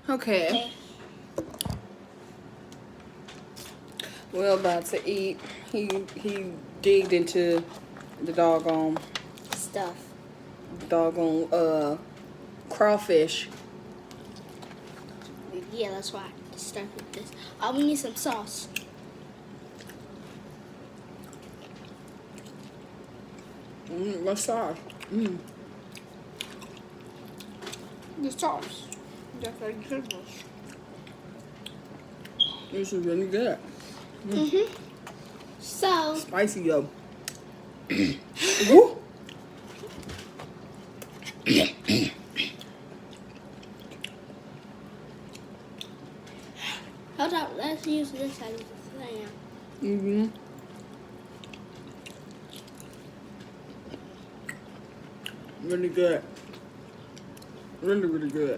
Okay. We're about to eat. He digged into the doggone crawfish. Yeah, that's why I start with this. We need some sauce. What sauce? The sauce. That's very good. This is really good. So, Spicy yo. Woo. hold on. Let's use this as a thing. Really good. Really, really good.